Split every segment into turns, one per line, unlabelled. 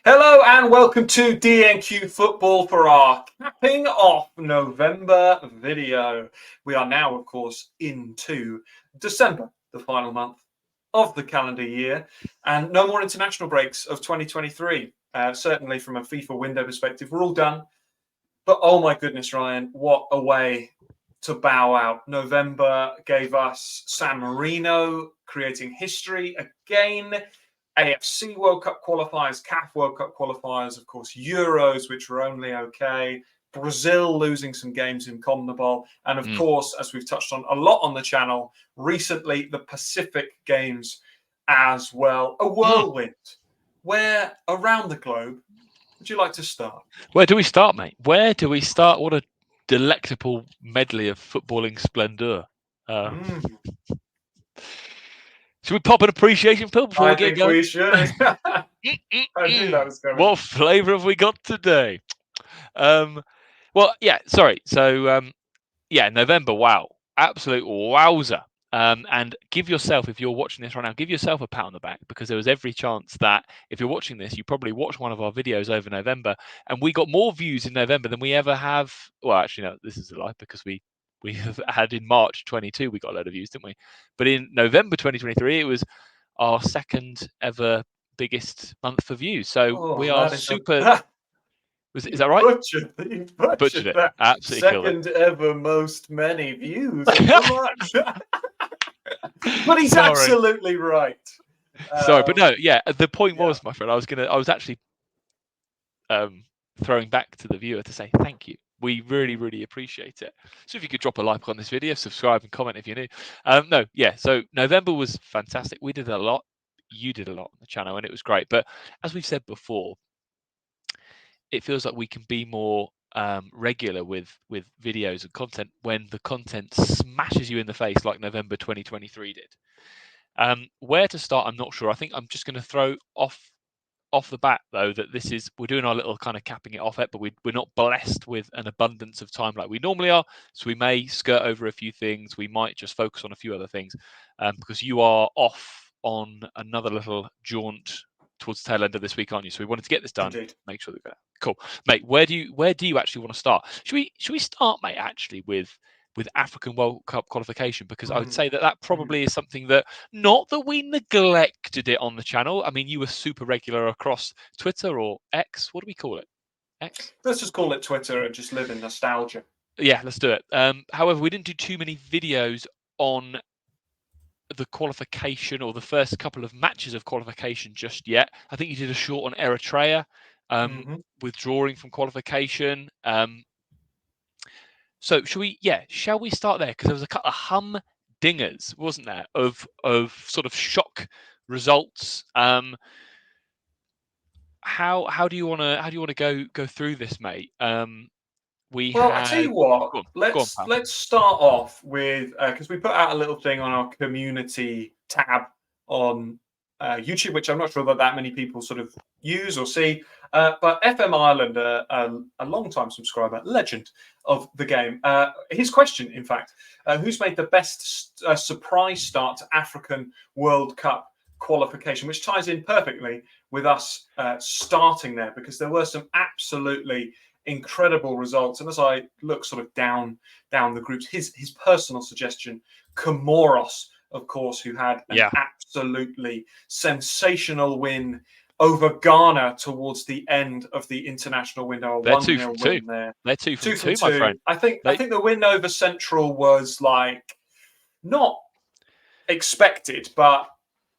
Hello and welcome to DNQ Football for our capping off November video. We are now, of course, into December, the final month of the calendar year, and no more international breaks of 2023. Certainly from a FIFA window perspective, we're all done. But oh my goodness, Ryan, what a way to bow out. November gave us San Marino creating history again. AFC World Cup qualifiers, CAF World Cup qualifiers, of course, Euros, which were only okay, Brazil losing some games in CONMEBOL, and of course, as we've touched on a lot on the channel recently, the Pacific Games as well. A whirlwind. Where around the globe would you like to start?
Where do we start, mate? Where do we start? What a delectable medley of footballing splendour. Should we pop an appreciation pill before we get going?
We should. I knew that was coming.
What flavour have we got today? Well, yeah, sorry. So, November, wow. Absolute wowzer. And give yourself, if you're watching this right now, give yourself a pat on the back, because there was every chance that if you're watching this, you probably watched one of our videos over November, and we got more views in November than we ever have. Well, actually, no, this is a lie, because we have had in March 22, we got a load of views, didn't we? But in November 2023, it was our second ever biggest month for views. So we are super. Is that right?
Butchered
it.
That.
Absolutely
second ever most many views. But he's absolutely right.
Sorry, but no, yeah. The point was, my friend, I was actually throwing back to the viewer to say thank you. We really, really appreciate it. So if you could drop a like on this video, subscribe and comment if you're new. So November was fantastic. We did a lot. You did a lot on the channel, and it was great. But as we've said before, it feels like we can be more regular with videos and content when the content smashes you in the face like November 2023 did. Where to start, I'm not sure. I think I'm just going to throw off the bat, though, that we're doing our little kind of capping it off it, but we're not blessed with an abundance of time like we normally are. So we may skirt over a few things. We might just focus on a few other things, because you are off on another little jaunt towards the tail end of this week, aren't you? So we wanted to get this done.
Indeed.
Make sure that we're cool, mate. Where do you actually want to start? Should we start, mate, actually with African World Cup qualification, because I would say that probably is something that, not that we neglected it on the channel. I mean, you were super regular across Twitter or X. What do we call it? X?
Let's just call it Twitter and just live in nostalgia.
Yeah, let's do it. However, we didn't do too many videos on the qualification or the first couple of matches of qualification just yet. I think you did a short on Eritrea, withdrawing from qualification. So shall we start there? Because there was a couple of humdingers, wasn't there, of sort of shock results. How do you want to go through this, mate?
I tell you what. Let's start off with, because we put out a little thing on our community tab on YouTube, which I'm not sure that many people sort of use or see. But FM Ireland, a long-time subscriber, legend of the game, his question, in fact, who's made the best surprise start to African World Cup qualification, which ties in perfectly with us starting there, because there were some absolutely incredible results. And as I look sort of down the groups, his personal suggestion, Comoros, of course, who had an absolutely sensational win over Ghana towards the end of the international window.
They're 1-0 win there. They're 2-2, my friend.
I think the win over Central was like not expected, but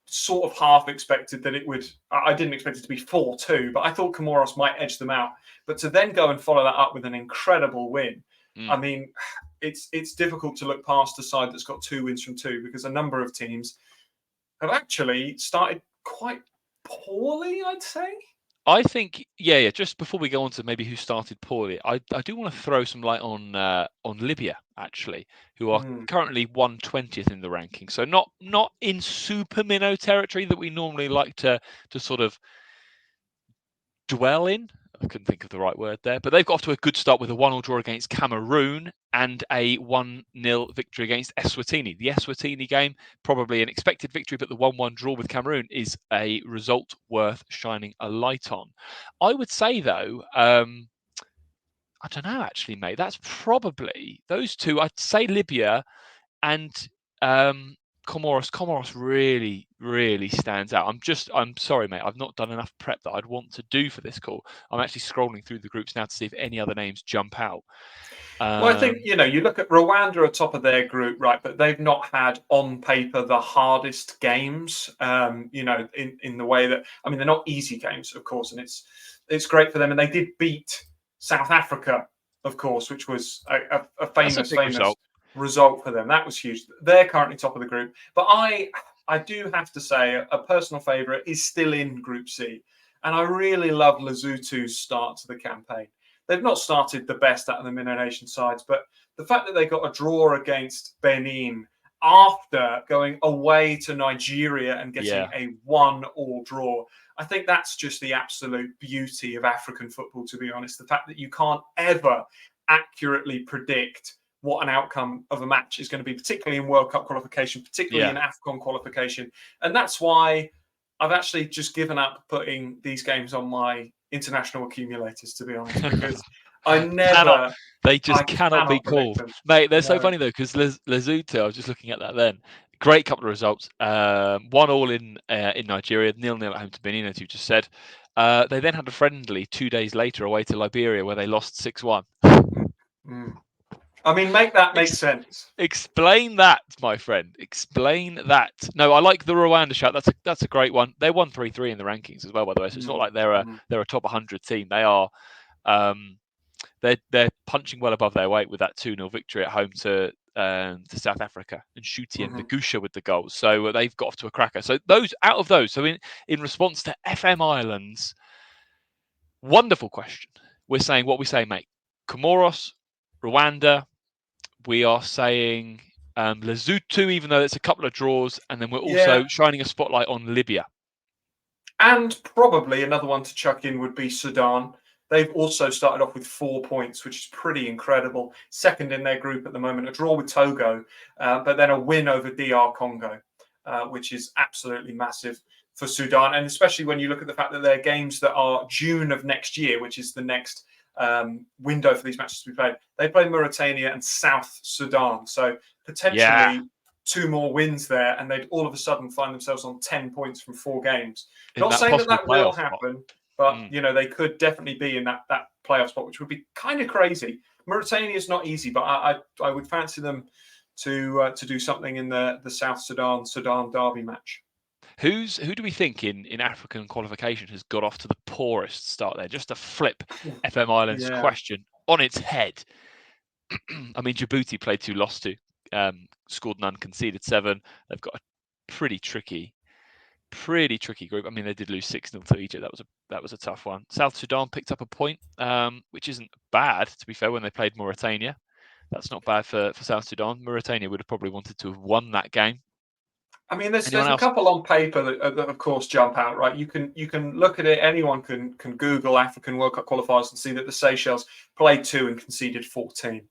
sort of half expected that it would. I didn't expect it to be 4-2, but I thought Comoros might edge them out. But to then go and follow that up with an incredible win, I mean, it's difficult to look past the side that's got 2 wins from 2, because a number of teams have actually started quite poorly, I'd say.
I think, just before we go on to maybe who started poorly, I do want to throw some light on Libya, actually, who are currently 120th in the ranking. So not in super minnow territory that we normally like to sort of dwell in. I couldn't think of the right word there, but they've got off to a good start with a 1-1 draw against Cameroon and a 1-0 victory against Eswatini. The Eswatini game, probably an expected victory, but the 1-1 draw with Cameroon is a result worth shining a light on. I would say, though, I don't know, actually, mate. That's probably those two. I'd say Libya and Comoros. Comoros really, really stands out. I'm sorry, mate. I've not done enough prep that I'd want to do for this call. I'm actually scrolling through the groups now to see if any other names jump out.
Well, I think, you look at Rwanda at top of their group, right? But they've not had on paper the hardest games, in the way that, I mean, they're not easy games, of course, and it's great for them. And they did beat South Africa, of course, which was a famous result for them. That was huge. They're currently top of the group. But I do have to say a personal favourite is still in Group C. And I really love Lesotho's start to the campaign. They've not started the best out of the Minnow Nation sides, but the fact that they got a draw against Benin after going away to Nigeria and getting a 1-1 draw, I think that's just the absolute beauty of African football, to be honest. The fact that you can't ever accurately predict what an outcome of a match is going to be, particularly in World Cup qualification, particularly in AFCON qualification. And that's why I've actually just given up putting these games on my international accumulators, to be honest, because I never...
They just cannot be called. Mate, they're so funny, though, because Lesotho, I was just looking at that then. Great couple of results. 1-1 in Nigeria, 0-0 at home to Benin, as you just said. They then had a friendly 2 days later away to Liberia, where they lost 6-1.
I mean, make that make sense.
Explain that, my friend. Explain that. No, I like the Rwanda shout. That's a great one. They're 1-3-3 in the rankings as well, by the way. So it's not like they're a top 100 team. They are. They're punching well above their weight with that 2-0 victory at home to South Africa, and Shuti and Nagusha with the goals. So they've got off to a cracker. So out of those, so in response to FM Ireland's wonderful question, we're saying what we say, mate. Comoros, Rwanda. We are saying Lesotho, even though it's a couple of draws, and then we're also shining a spotlight on Libya.
And probably another one to chuck in would be Sudan. They've also started off with 4 points, which is pretty incredible. Second in their group at the moment, a draw with Togo, but then a win over DR Congo, which is absolutely massive for Sudan. And especially when you look at the fact that they're games that are June of next year, which is the next window for these matches to be played. They play Mauritania and South Sudan. So potentially 2 more wins there, and they'd all of a sudden find themselves on 10 points from 4 games. Not saying that will happen, but they could definitely be in that playoff spot, which would be kind of crazy. Mauritania is not easy, but I would fancy them to do something in the South Sudan derby match.
Who do we think in African qualification has got off to the poorest start there? Just to flip FM Ireland's question on its head. I mean, Djibouti played 2, lost 2, scored none, conceded 7. They've got a pretty tricky group. I mean, they did lose 6-0 to Egypt. That was a tough one. South Sudan picked up a point, which isn't bad, to be fair, when they played Mauritania. That's not bad for South Sudan. Mauritania would have probably wanted to have won that game.
I mean, there's a couple on paper that, of course, jump out, right? You can look at it. Anyone can Google African World Cup qualifiers and see that the Seychelles played 2 and conceded 14.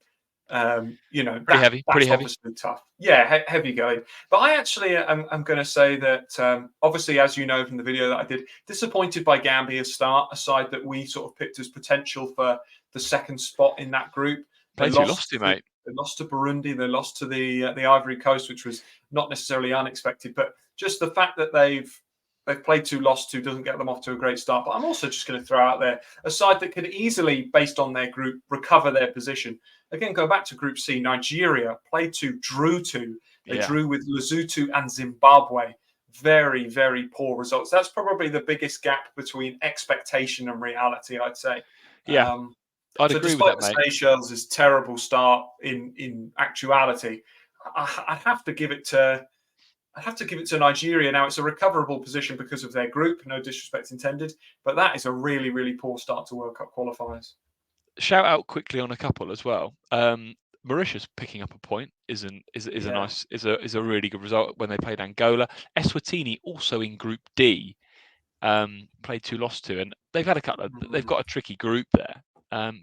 Pretty heavy. Obviously tough. Yeah, heavy going. But I actually am going to say that, obviously, as you know from the video that I did, disappointed by Gambia's start, a side that we sort of picked as potential for the second spot in that group.
They lost to, mate.
They lost to Burundi. They lost to the Ivory Coast, which was not necessarily unexpected. But just the fact that they've played 2, lost 2 doesn't get them off to a great start. But I'm also just going to throw out there a side that could easily, based on their group, recover their position. Again, go back to Group C. Nigeria played 2, drew 2. They drew with Lesotho and Zimbabwe. Very, very poor results. That's probably the biggest gap between expectation and reality, I'd say.
Yeah. I'd agree with that, mate.
Despite the Seychelles' terrible start in actuality, I'd have to give it to Nigeria. Now, it's a recoverable position because of their group, no disrespect intended, but that is a really, really poor start to World Cup qualifiers.
Shout out quickly on a couple as well. Mauritius picking up a point is a really good result when they played Angola. Eswatini also in Group D played 2, lost 2, and they've had a couple of, they've got a tricky group there.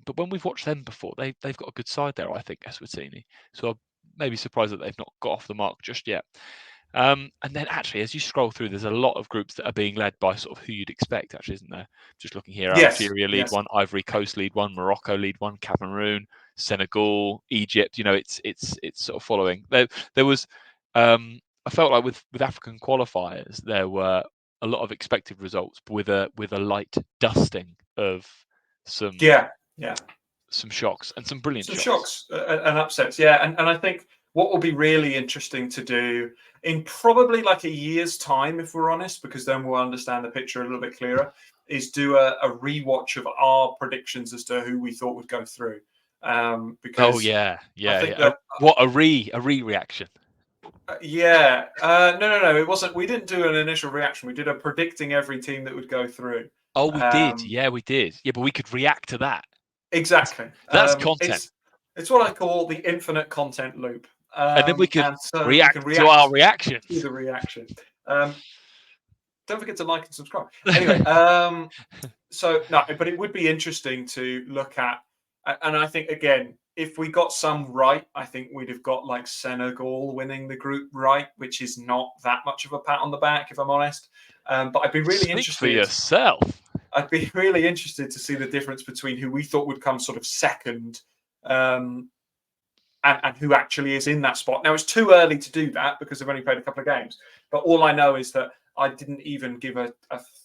But when we've watched them before, they've got a good side there, I think, Eswatini. So I'm maybe surprised that they've not got off the mark just yet. And then actually, as you scroll through, there's a lot of groups that are being led by sort of who you'd expect, actually, isn't there? Just looking here,
Yes,
Algeria lead
yes.
one, Ivory Coast lead one, Morocco lead one, Cameroon, Senegal, Egypt. You know, it's sort of following. There was, I felt like with African qualifiers, there were a lot of expected results, but with a light dusting of some shocks and some brilliant
shocks and upsets. Yeah, and I think what will be really interesting to do in probably like a year's time, if we're honest, because then we'll understand the picture a little bit clearer, is do a rewatch of our predictions as to who we thought would go through. Because
I think
that
what a reaction.
No, it wasn't. We didn't do an initial reaction. We did a predicting every team that would go through.
Oh, we did. Yeah, we did. Yeah, but we could react to that.
Exactly.
That's content.
It's what I call the infinite content loop.
And then we can
react
to our reactions.
To the reaction. Don't forget to like and subscribe. Anyway, so no, but it would be interesting to look at, and I think again, if we got some right, I think we'd have got like Senegal winning the group right, which is not that much of a pat on the back, if I'm honest. But I'd be really interested.
For yourself.
I'd be really interested to see the difference between who we thought would come sort of second, and who actually is in that spot. Now, it's too early to do that because they've only played a couple of games. But all I know is that I didn't even give a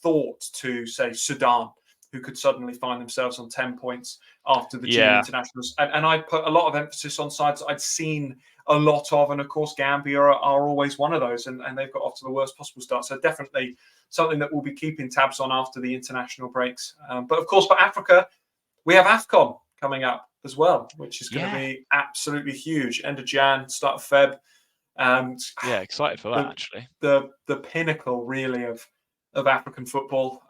thought to, say, Sudan, who could suddenly find themselves on 10 points after the June internationals. And I put a lot of emphasis on sides I'd seen a lot of. And, of course, Gambia are always one of those. And they've got off to the worst possible start. So definitely something that we'll be keeping tabs on after the international breaks. But, of course, for Africa, we have AFCON coming up as well, which is going to be absolutely huge. End of Jan, start of Feb. And
excited for that, actually.
The pinnacle, really, of African football.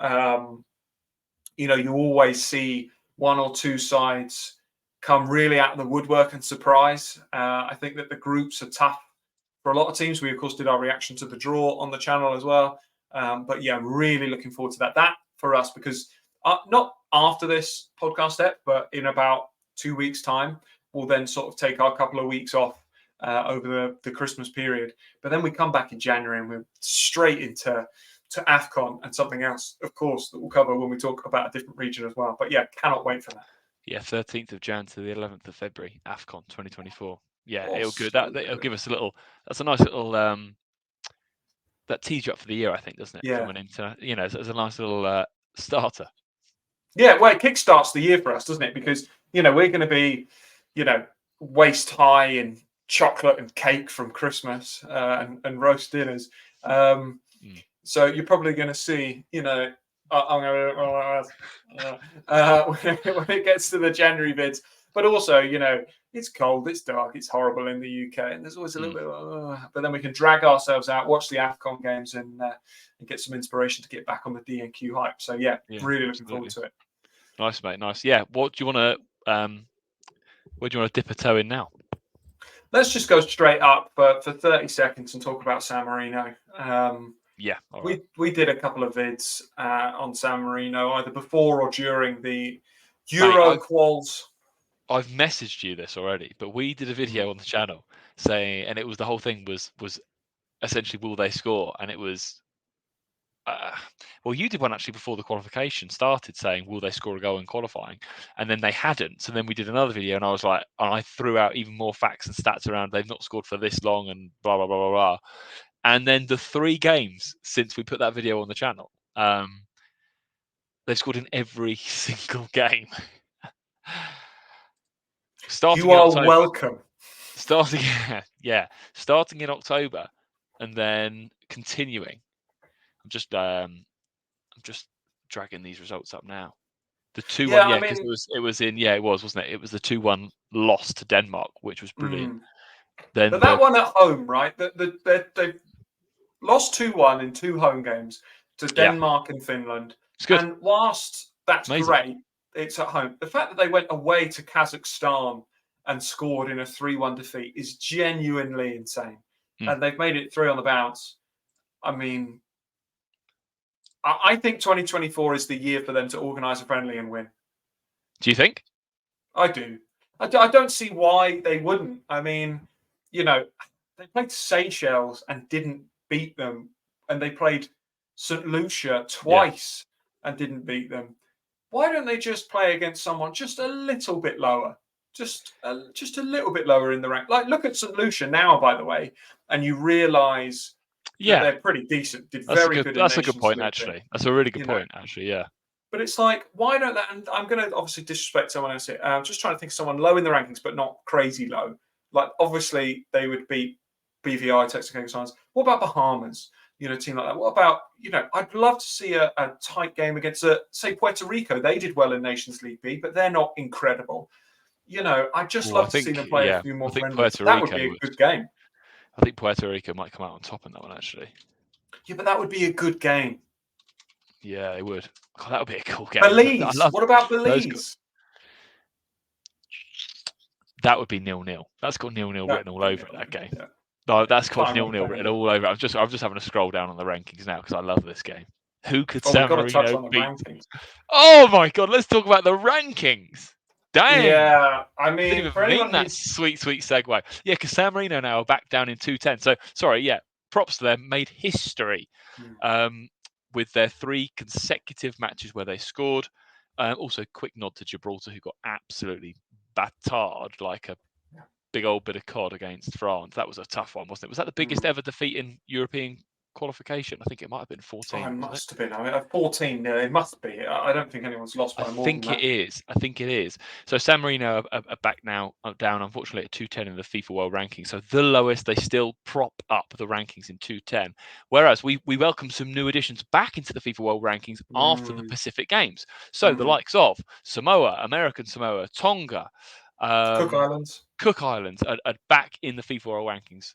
You always see one or two sides come really out of the woodwork and surprise. I think that the groups are tough for a lot of teams. We, of course, did our reaction to the draw on the channel as well. But yeah, I'm really looking forward to that. That for us, because not after this podcast step, but in about 2 weeks' time, we'll then sort of take our couple of weeks off over the Christmas period. But then we come back in January and we're straight into AFCON and something else, of course, that we'll cover when we talk about a different region as well. But yeah, cannot wait for that.
Yeah, 13th of Jan to the 11th of February, AFCON 2024. Yeah, it'll good. It'll give us a little. That's a nice little. That tees you up for the year, I think, doesn't it?
Yeah.
Coming into, it's a nice little starter.
Yeah, well, it kickstarts the year for us, doesn't it? Because we're going to be, waist high in chocolate and cake from Christmas and roast dinners. So you're probably going to see, when it gets to the January vids. But also, it's cold, it's dark, it's horrible in the UK, and there's always a little bit of, but then we can drag ourselves out, watch the AFCON games, and get some inspiration to get back on the D&Q hype. So yeah, really looking forward to it.
Nice, mate. Nice. Yeah. What do you want to? Where do you want to dip a toe in now?
Let's just go straight up for 30 seconds and talk about San Marino. We did a couple of vids on San Marino, either before or during the Euro quals.
I've messaged you this already, but we did a video on the channel saying, and it was the whole thing was essentially, will they score? And it was, well, you did one actually before the qualification started saying, will they score a goal in qualifying? And then they hadn't. So then we did another video and I was like, and I threw out even more facts and stats around, they've not scored for this long and blah, blah, blah, blah, blah. And then the 3 games since we put that video on the channel, they've scored in every single game.
You are welcome.
Starting in October and then continuing. I'm just dragging these results up now. The 2-1, because it was, wasn't it? It was the 2-1 loss to Denmark, which was brilliant. Then
but that one at home, right? They lost 2-1 in 2 home games to Denmark and Finland. And whilst that's great, it's at home. The fact that they went away to Kazakhstan and scored in a 3-1 defeat is genuinely insane. And they've made it 3 on the bounce. I mean, I think 2024 is the year for them to organise a friendly and win.
Do you think?
I do. I don't see why they wouldn't. I mean, they played Seychelles and didn't beat them, and they played St. Lucia twice and didn't beat them. Why don't they just play against someone just a little bit lower? Just a little bit lower in the rank. Like, look at St. Lucia now, by the way, and you realise that they're pretty decent. Did very good in
That's a good
Nations
point,
League.
actually. That's a really good point, actually. Yeah.
But it's like, why don't that? And I'm going to obviously disrespect someone else here. I'm just trying to think of someone low in the rankings, but not crazy low. Like, obviously, they would beat BVI, Texas Science. What about Bahamas? A team like that. What about, I'd love to see a tight game against, say, Puerto Rico. They did well in Nations League B, but they're not incredible. I'd just love to see them play a few more friendlies. That would be a good game.
I think Puerto Rico might come out on top in that one, actually.
Yeah, but that would be a good game.
Yeah, it would. God, that would be a cool game.
Belize. What about Belize?
That would be 0-0. That's got 0-0 written all over it, that game.
Yeah.
No, that's got 0-0 written all over it. I'm just having to scroll down on the rankings now because I love this game. Who could San Marino beat? Oh my God, let's talk about the rankings. Dang.
Yeah, I mean,
that sweet segue. Yeah, because San Marino now are back down in 210. So, sorry, props to them. Made history with their 3 consecutive matches where they scored. Also, quick nod to Gibraltar, who got absolutely battered like a big old bit of cod against France. That was a tough one, wasn't it? Was that the biggest ever defeat in European qualification? I think it might have been 14.
Oh, it must have been. I mean, 14. It must be. I don't think anyone's lost by more than that.
I think it is. So San Marino are back now, down unfortunately at 210 in the FIFA World Ranking. So the lowest. They still prop up the rankings in 210. Whereas we welcome some new additions back into the FIFA World Rankings after the Pacific Games. So the likes of Samoa, American Samoa, Tonga,
Cook Islands.
Cook Islands are back in the FIFA World Rankings.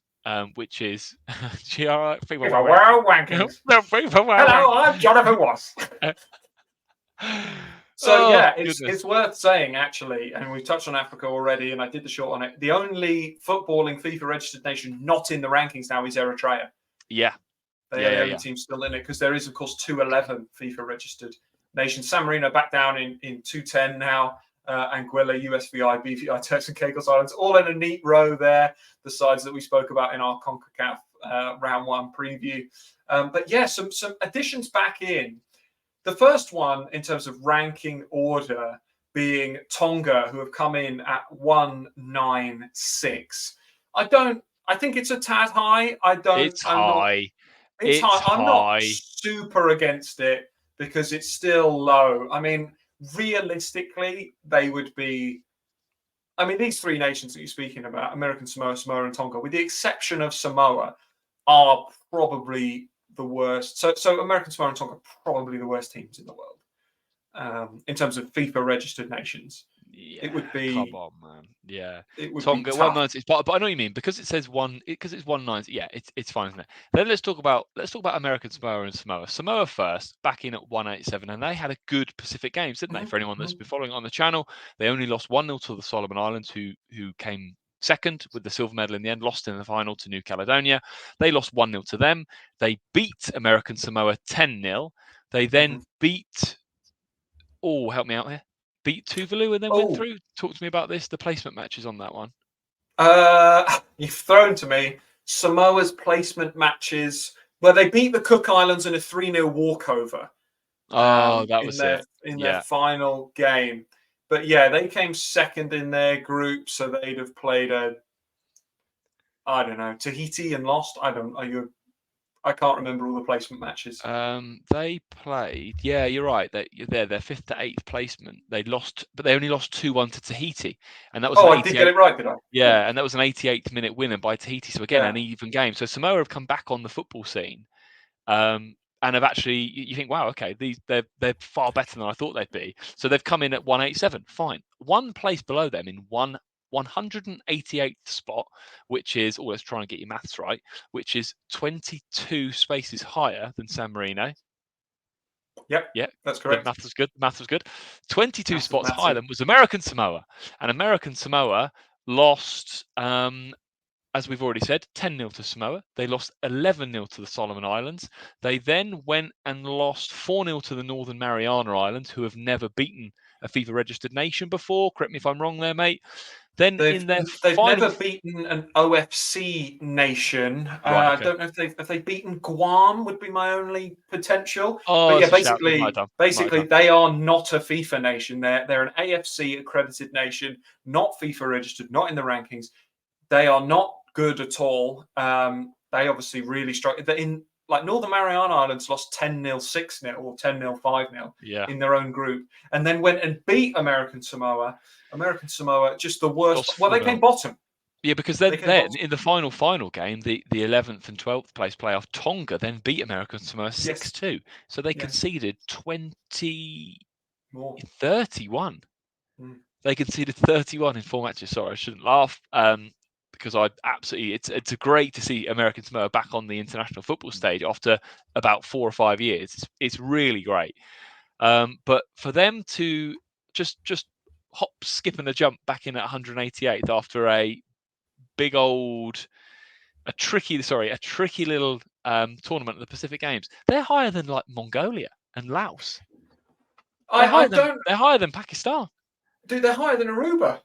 Which is
FIFA World Rankings. Hello, I'm Jonathan Wass. So it's worth saying, actually, and we've touched on Africa already, and I did the short on it. The only footballing FIFA registered nation not in the rankings now is Eritrea.
Yeah,
they are the only team still in it, because there is, of course, 211 FIFA registered nations. San Marino back down in 210 now. Anguilla, USVI, BVI, Turks and Caicos Islands, all in a neat row there. The sides that we spoke about in our CONCACAF round 1 preview. But yeah, some additions back in. The first one in terms of ranking order being Tonga, who have come in at 196. I think it's a tad high.
It's high.
I'm not super against it because it's still low. I mean, realistically, they would be. I mean, these 3 nations that you're speaking about, American Samoa, Samoa, and Tonga, with the exception of Samoa, are probably the worst. So American Samoa and Tonga are probably the worst teams in the world in terms of FIFA registered nations.
Yeah,
it would be.
Come on, man. Yeah,
it would
Tonga
be
190. But I know what you mean, because it says because it's 190. Yeah, it's fine, isn't it? Then let's talk about American Samoa and Samoa. Samoa first, back in at 187, and they had a good Pacific Games, didn't they? For anyone that's been following on the channel, they only lost 1-0 to the Solomon Islands, who came second with the silver medal in the end, lost in the final to New Caledonia. They lost 1-0 to them. They beat American Samoa 10-0. They then beat. Oh, help me out here. Beat Tuvalu and then went through. Talk to me about this. The placement matches on that one.
You've thrown to me Samoa's placement matches where they beat the Cook Islands in a 3-0 walkover.
That was
in their final game. But yeah, they came second in their group, so they'd have played Tahiti and lost. I can't remember all the placement matches.
They played. Yeah, you're right. Their 5th to 8th placement. They lost, but they only lost 2-1 to Tahiti, and that was.
I did get it right, did I?
Yeah, and that was an 88th minute winner by Tahiti. So again, an even game. So Samoa have come back on the football scene, and have actually. You think, wow, okay, they're far better than I thought they'd be. So they've come in at 187. Fine, one place below them in 188th spot, which is, let's try and get your maths right, which is 22 spaces higher than San Marino.
Yep, that's correct.
Maths was good. 22 spots higher than was American Samoa. And American Samoa lost as we've already said, 10-0 to Samoa. They lost 11-0 to the Solomon Islands. They then went and lost 4-0 to the Northern Mariana Islands, who have never beaten a FIFA-registered nation before. Correct me if I'm wrong there, mate. Then
They've
in their
they've
final...
never beaten an OFC nation.
Right,
I
okay.
don't know if they've beaten Guam. Would be my only potential.
Oh,
But yeah,
that's a shout. They might have
basically
done.
they are not a FIFA nation. They're an AFC accredited nation, not FIFA registered, not in the rankings. They are not good at all. They obviously really struggle. In like Northern Mariana Islands lost 10-0, 6-0, or 10-0, 5-0 in their own group, and then went and beat American Samoa. American Samoa, just the worst. Well, they came bottom.
Yeah, because then in the final game, the 11th and 12th place playoff, Tonga then beat American Samoa 6-2. So they conceded 31. They conceded 31 in 4 matches. Sorry, I shouldn't laugh. Because it's great to see American Samoa back on the international football stage after about 4 or 5 years. It's really great. But for them to just hop, skip, and a jump back in at 188th after a tricky little tournament at the Pacific Games, they're higher than like Mongolia and Laos. They're higher than Pakistan.
Dude, they're higher than Aruba.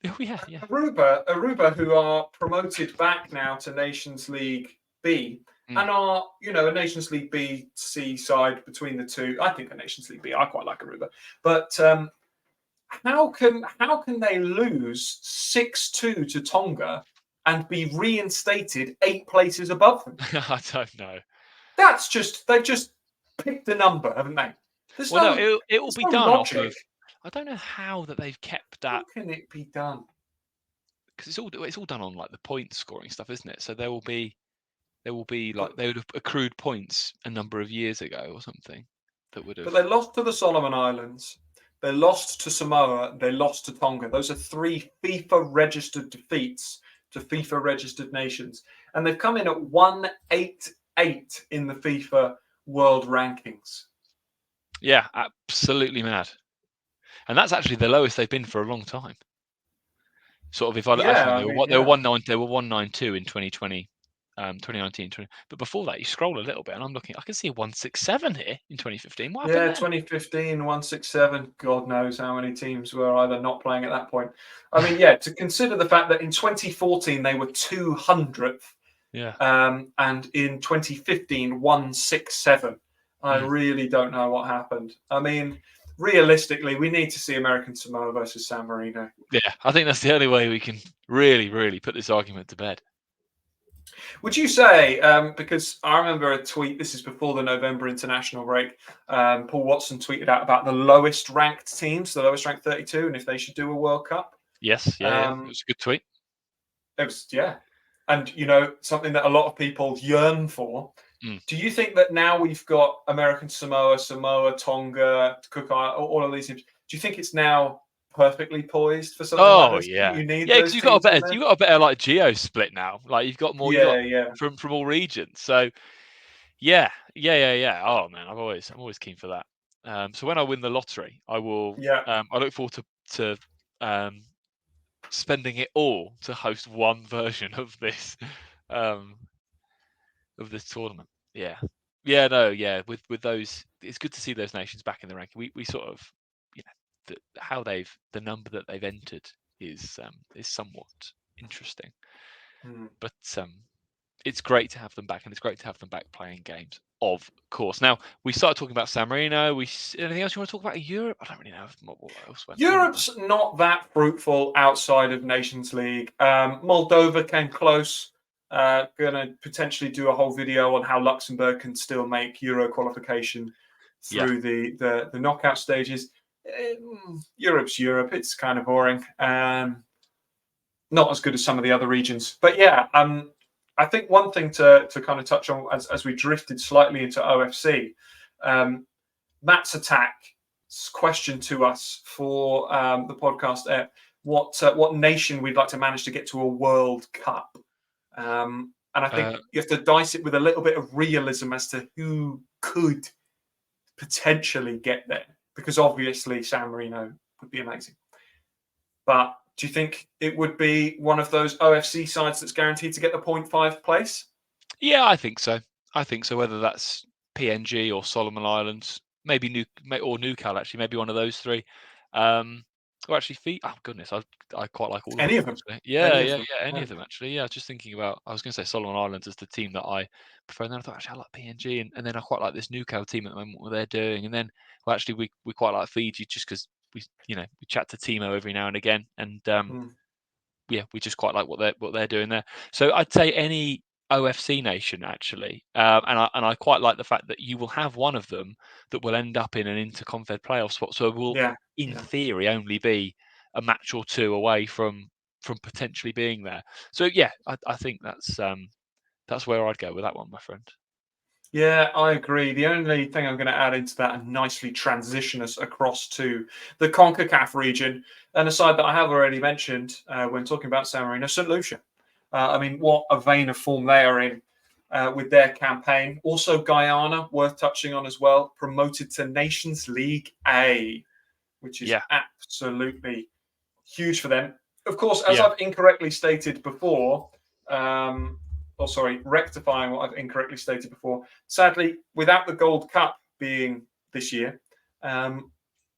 Oh, yeah.
Aruba, who are promoted back now to Nations League B, and are, a Nations League B, C side between the two. I think a Nations League B. I quite like Aruba, but how can they lose 6-2 to Tonga and be reinstated 8 places above them?
I don't know.
They've just picked a number, haven't they?
It will be done off of. I don't know how that they've kept that.
How can it be done?
Because it's all done on like the point scoring stuff, isn't it? So there will be like they would have accrued points a number of years ago or something that would have.
But they lost to the Solomon Islands. They lost to Samoa. They lost to Tonga. Those are 3 FIFA-registered defeats to FIFA-registered nations, and they've come in at 188 in the FIFA World Rankings.
Yeah, absolutely mad. And that's actually the lowest they've been for a long time. Sort of, if I they were 192 in 2020, 2019, but before that, you scroll a little bit, and I'm looking. I can see a 167 here in 2015. What happened then?
2015, 167. God knows how many teams were either not playing at that point. I mean, to consider the fact that in 2014 they were 200th, and in 2015 167. I really don't know what happened. I mean, realistically, we need to see American Samoa versus San Marino.
Yeah, I think that's the only way we can really, really put this argument to bed.
Would you say, because I remember a tweet, this is before the November international break, Paul Watson tweeted out about the lowest ranked teams, the lowest ranked 32, and if they should do a World Cup.
Yes, it was a good tweet.
It was, and something that a lot of people yearn for. Do you think that now we've got American Samoa, Tonga, Cook Islands, all of these teams, do you think it's now perfectly poised for something like this? You need
because you've got a better like geo split now. Like you've got more from all regions. So yeah. Oh man, I'm always keen for that. So when I win the lottery, I will. I look forward to spending it all to host one version of this tournament. With those, it's good to see those nations back in the ranking. We sort of, the number that they've entered is somewhat interesting. But it's great to have them back, and it's great to have them back playing games, of course. Now, we started talking about San Marino. Anything else you want to talk about in Europe? I don't really know what else went on.
Europe's not that fruitful outside of Nations League. Moldova came close. Going to potentially do a whole video on how Luxembourg can still make Euro qualification through the knockout stages. Europe's Europe. It's kind of boring. Not as good as some of the other regions. But I think one thing to kind of touch on as we drifted slightly into OFC, Matt's attack's question to us for the podcast, what nation we'd like to manage to get to a World Cup. And I think you have to dice it with a little bit of realism as to who could potentially get there, because obviously San Marino would be amazing. But Do you think it would be one of those OFC sides that's guaranteed to get the 0.5 place?
Yeah, I think so. I think so. Whether that's PNG or Solomon Islands, maybe or Newcal, actually, maybe one of those three. Or actually, oh goodness, I quite like all of
Any
them.
of them?
Actually. Yeah,
Any of
yeah,
them?
yeah. Any
Yeah.
of them actually. Yeah, I was just thinking about. I was going to say Solomon Islands as the team that I prefer, and then I thought actually I like PNG, and then I quite like this Newcal team at the moment, what they're doing, and then well, actually we quite like Fiji just because we chat to Timo every now and again, and
Mm,
yeah, we just quite like what they're doing there. So I'd say any OFC nation actually, and I quite like the fact that you will have one of them that will end up in an interconfed playoff spot. So we'll,
yeah.
in
Yeah.
theory, only be a match or two away from potentially being there. So yeah, I think that's where I'd go with that one, my friend.
Yeah, I agree. The only thing I'm going to add into that and nicely transition us across to the CONCACAF region, and a side that I have already mentioned when talking about San Marino, St. Lucia. I mean, what a vein of form they are in with their campaign. Also, Guyana, worth touching on as well, promoted to Nations League A, which is
Yeah,
absolutely huge for them. Of course, as
yeah,
I've incorrectly stated before, rectifying what I've incorrectly stated before. Sadly, without the Gold Cup being this year, um,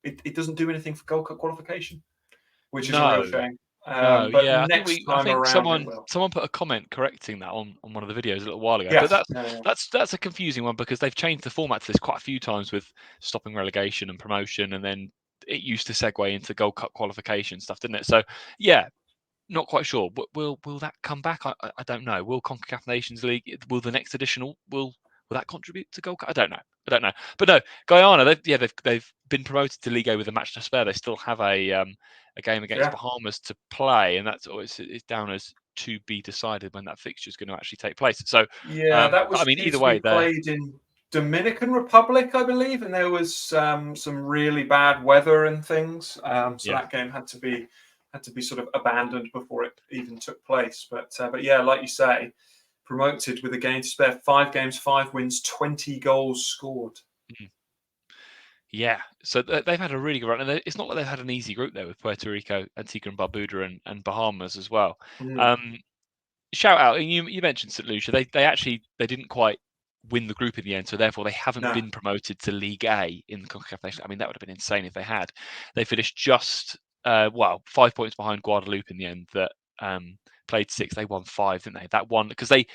it doesn't do anything for Gold Cup qualification, which is a real
no.
shame.
No,
But
yeah,
next
I
time
think
around, it will.
someone put a comment correcting that on one of the videos a little while ago. But
Yes. Yeah, yeah.
that's a confusing one because they've changed the format to this quite a few times with stopping relegation and promotion, and then it used to segue into Gold Cup qualification stuff, didn't it? So yeah, not quite sure. But will that come back? I don't know. Will CONCACAF Nations League? Will the next edition will that contribute to Gold Cup? I don't know. I don't know. But no, Guyana. They've been promoted to League A with a match to spare. They still have a game against
Yeah.
Bahamas to play, and that's it's down as to be decided when that fixture is going to actually take place. So,
Yeah, that
but I
was
mean,
due
either
to
way,
be
they're
played in Dominican Republic, I believe, and there was some really bad weather and things. So
yeah.
that game had to be sort of abandoned before it even took place. But yeah, like you say, promoted with a game to spare, 5 games, 5 wins, 20 goals scored.
Mhm. Yeah, so they've had a really good run, and it's not like they've had an easy group there with Puerto Rico, Antigua and Barbuda, and Bahamas as well.
Mm,
Um, Shout out, and you mentioned St. Lucia. They didn't quite win the group in the end, so therefore they haven't
no.
been promoted to League A in the CONCACAF Nations. I mean, that would have been insane if they had. They finished just 5 points behind Guadeloupe in the end. That played 6, they won 5, didn't they? That one because they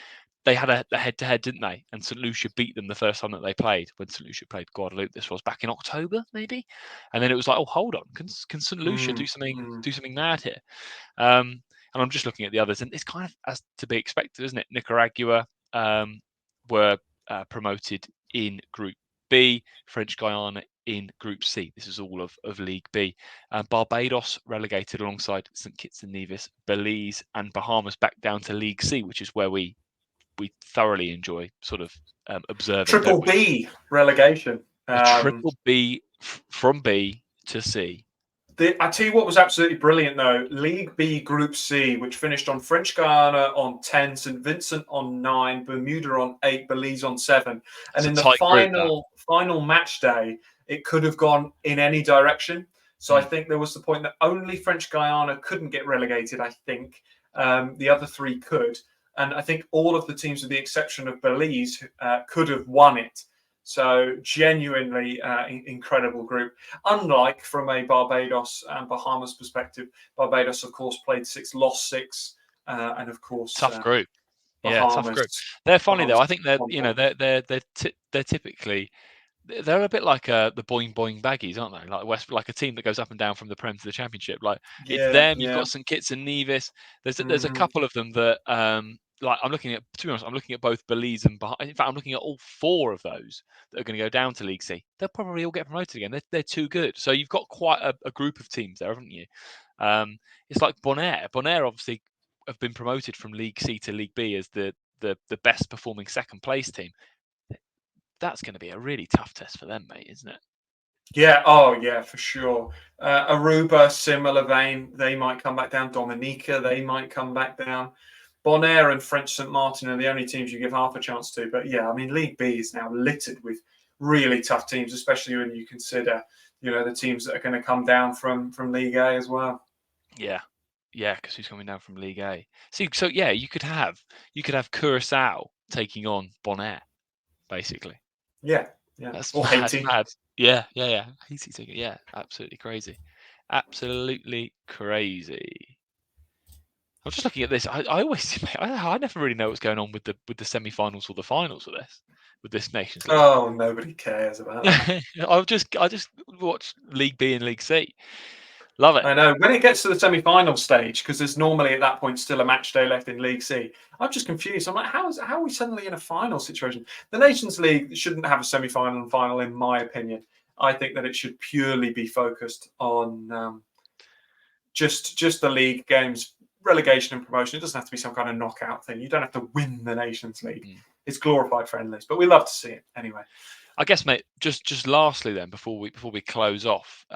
had a head-to-head, didn't they? And St. Lucia beat them the first time that they played when St. Lucia played Guadeloupe. This was back in October, maybe, and then it was like, oh, hold on, can St. Lucia
Mm, mm.
do something mad here? And I'm just looking at the others, and it's kind of as to be expected, isn't it? Nicaragua were promoted in Group B, French Guiana in Group C. This is all of League B. Barbados relegated alongside St Kitts and Nevis, Belize, and Bahamas back down to League C, which is where we thoroughly enjoy sort of observing, don't
Triple
we?
B relegation.
A triple B from B to C.
I tell you what was absolutely brilliant though. League B Group C, which finished on French Guiana on 10, St Vincent on 9, Bermuda on 8, Belize on 7.
It's
And
a
in the
tight group, that.
final match day, it could have gone in any direction. So I
Mm.
think there was the point that only French Guiana couldn't get relegated, I think. The other three could. And I think all of the teams, with the exception of Belize, could have won it. So genuinely incredible group. Unlike from a Barbados and Bahamas perspective, Barbados, of course, played 6, lost 6, and of course
Tough group. Yeah, tough group.
Bahamas.
They're funny though.
Bahamas
I think they're
won
you know
one.
they're typically they're a bit like the boing boing baggies, aren't they? Like like a team that goes up and down from the Prem to the Championship. Like it's
Yeah,
them. You've
yeah.
got St Kitts and Nevis. There's a
Hmm.
couple of them that like I'm looking at. To be honest, I'm looking at both Belize and in fact I'm looking at all 4 of those that are going to go down to League C. They'll probably all get promoted again. They're too good. So you've got quite a group of teams there, haven't you? It's like Bonaire. Bonaire obviously have been promoted from League C to League B as the best performing second place team. That's going to be a really tough test for them, mate, isn't it?
Yeah, oh yeah, for sure. Aruba, similar vein. They might come back down. Dominica, they might come back down. Bonaire and French St. Martin are the only teams you give half a chance to. But yeah, I mean, League B is now littered with really tough teams, especially when you consider, the teams that are going to come down from League A as well.
Yeah, Yeah, because who's coming down from League A? See, so yeah, you could have Curaçao taking on Bonaire, basically.
Yeah.
That's
Or
that's
Haiti.
mad. Yeah. Haiti taking, yeah, absolutely crazy. Absolutely crazy. I'm just looking at this. I always I never really know what's going on with the semi-finals or the finals with this Nations League.
Oh, nobody cares about that.
I just watch League B and League C. Love it.
I know. When it gets to the semi-final stage, because there's normally at that point still a match day left in League C, I'm just confused. I'm like, how are we suddenly in a final situation? The Nations League shouldn't have a semi-final and final, in my opinion. I think that it should purely be focused on just the league games, relegation and promotion. It doesn't have to be some kind of knockout thing. You don't have to win the Nations League. It's glorified friendlies, but we love to see it anyway.
I guess, mate. Just lastly, then, before we close off,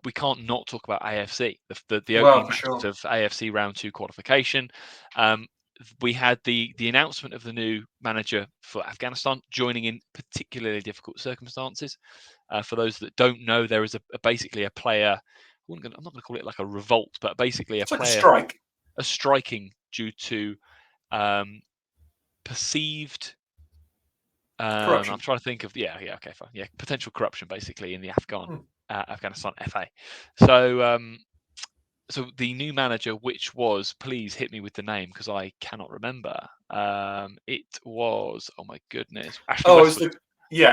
we can't not talk about AFC, the
Well,
opening
for
matches
sure.
of AFC Round 2 qualification. We had the announcement of the new manager for Afghanistan, joining in particularly difficult circumstances. For those that don't know, there is basically a player. I'm not going to call it like a revolt, but basically
It's like a strike.
a striking due to perceived.
Corruption.
I'm trying to think of okay, fine, potential corruption basically in the Afghanistan FA. So the new manager, which was, please hit me with the name because I cannot remember. It was, oh my goodness, Ashley Westwood.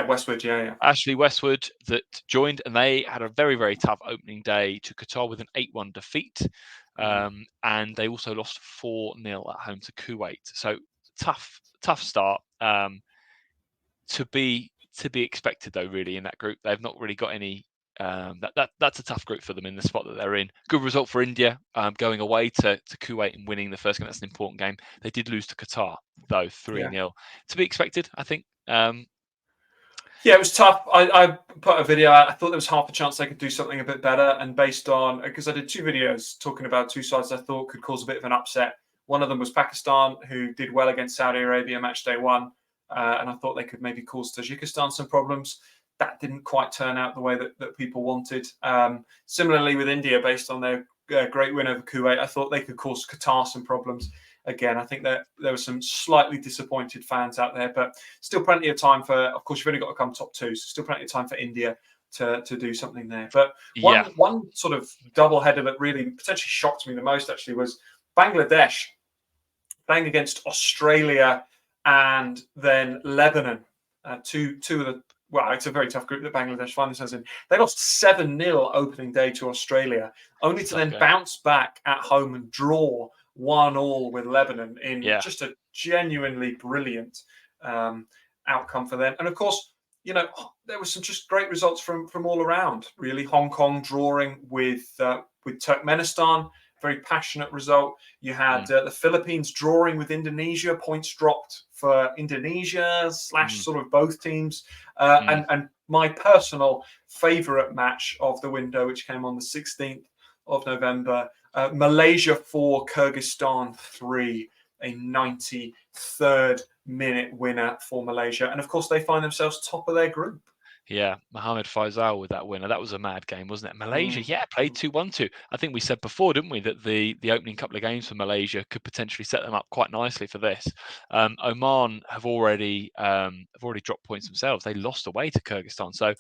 Westwood. Yeah.
Ashley Westwood that joined, and they had a very, very tough opening day to Qatar with an 8-1 defeat. And they also lost 4-0 at home to Kuwait. So tough start. To be expected though, really, in that group. They've not really got any. That's a tough group for them in the spot that they're in. Good result for India, going away to Kuwait and winning the first game. That's an important game. They did lose to Qatar though, 3-0. To be expected, I think.
Yeah, it was tough. I put a video out. I thought there was half a chance they could do something a bit better. And based on, because I did 2 videos talking about 2 sides I thought could cause a bit of an upset. One of them was Pakistan, who did well against Saudi Arabia match day 1. And I thought they could maybe cause Tajikistan some problems. That didn't quite turn out the way that people wanted. Similarly with India, based on their great win over Kuwait, I thought they could cause Qatar some problems. Again, I think that there were some slightly disappointed fans out there, but still plenty of time for, of course, you've only got to come top 2, so still plenty of time for India to do something there. But one sort of double header that really potentially shocked me the most actually was Bangladesh playing against Australia and then Lebanon. Two of the, well, it's a very tough group that Bangladesh find themselves in. They lost 7-0 opening day to Australia, only to then bounce back at home and draw 1-1 with Lebanon in just a genuinely brilliant outcome for them. And of course, there were some just great results from all around. Really, Hong Kong drawing with Turkmenistan, very passionate result. You had the Philippines drawing with Indonesia, points dropped for Indonesia / sort of both teams. And my personal favourite match of the window, which came on the 16th of November, Malaysia 4, Kyrgyzstan 3, a 93rd minute winner for Malaysia. And of course, they find themselves top of their group.
Yeah, Mohamed Faisal with that winner. That was a mad game, wasn't it? Malaysia, played 2-1-2. I think we said before, didn't we, that the opening couple of games for Malaysia could potentially set them up quite nicely for this. Oman have already dropped points themselves. They lost away to Kyrgyzstan. So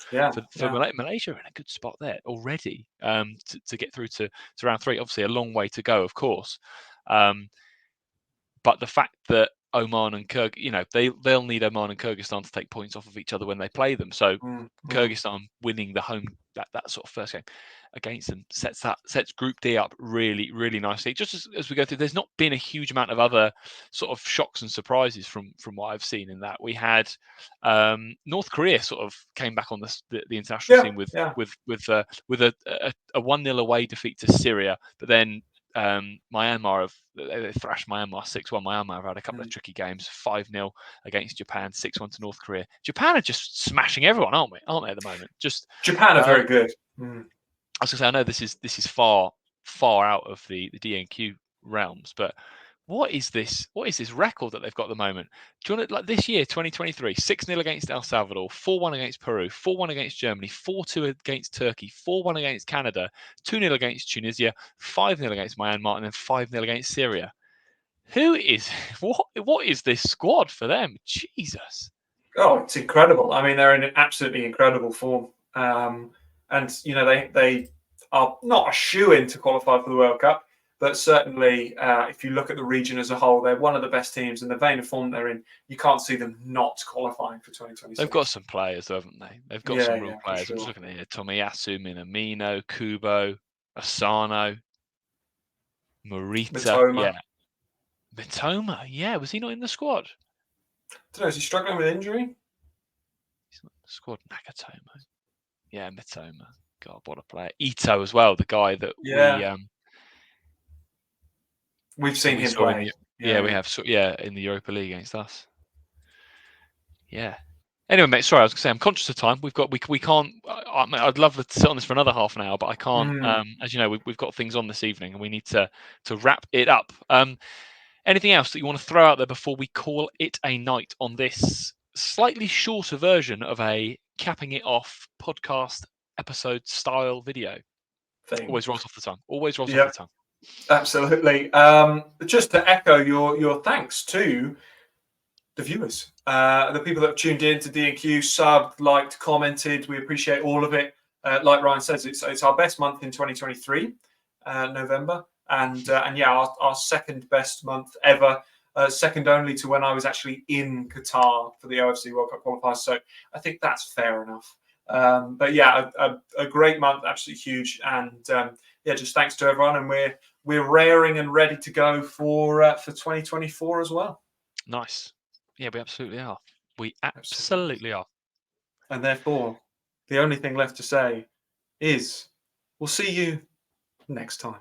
for Malaysia are in a good spot there already to get through to round 3. Obviously, a long way to go, of course. But the fact that Oman and they'll need Oman and Kyrgyzstan to take points off of each other when they play them. So Kyrgyzstan winning the home that sort of first game against them sets Group D up really, really nicely. Just as we go through, there's not been a huge amount of other sort of shocks and surprises from what I've seen in that. We had North Korea sort of came back on the international scene with a 1-0 away defeat to Syria, but then Myanmar they thrashed Myanmar 6-1. Myanmar have had a couple of tricky games: 5-0 against Japan, 6-1 to North Korea. Japan are just smashing everyone, aren't they at the moment? Just
Japan are very good.
I was going to say, I know this is far out of the DNQ realms, but what is this? What is this record that they've got at the moment? Do you want to, like this year, 2023, 6-0 against El Salvador, 4-1 against Peru, 4-1 against Germany, 4-2 against Turkey, 4-1 against Canada, 2-0 against Tunisia, 5-0 against Myanmar, and then 5-0 against Syria. Who is what is this squad for them? Jesus.
Oh, it's incredible. I mean, they're in absolutely incredible form. And they are not a shoe-in to qualify for the World Cup, but certainly, if you look at the region as a whole, they're one of the best teams. In the vein of form they're in, you can't see them not qualifying for 2026.
They've got some players, haven't they? They've got some real players.
Sure.
I'm just looking at here: Tomiyasu, Minamino, Kubo, Asano, Morita.
Mitoma.
Yeah, Mitoma. Yeah, was he not in the squad?
I don't know. Is he struggling with injury?
He's not in the squad. Nakatomo. Yeah, Mitoma. God, what a player. Ito as well, the guy that
we've seen him play.
We have. In the Europa League against us. Yeah. Anyway, mate, sorry, I was going to say I'm conscious of time. We can't. I'd love to sit on this for another half an hour, but I can't. As you know, we've got things on this evening, and we need to wrap it up. Anything else that you want to throw out there before we call it a night on this slightly shorter version of a capping it off podcast episode style video? Always rolls off the tongue. Always rolls off the tongue.
Absolutely. Just to echo your thanks to the viewers, the people that have tuned in to D&Q, subbed, liked, commented. We appreciate all of it. Like Ryan says, it's our best month in 2023, November, and our second best month ever. Second only to when I was actually in Qatar for the OFC World Cup qualifiers. So I think that's fair enough. But yeah, a great month, absolutely huge, and just thanks to everyone, and we're raring and ready to go for 2024 as well.
Nice. Yeah, we absolutely are. We absolutely are.
And therefore, the only thing left to say is we'll see you next time.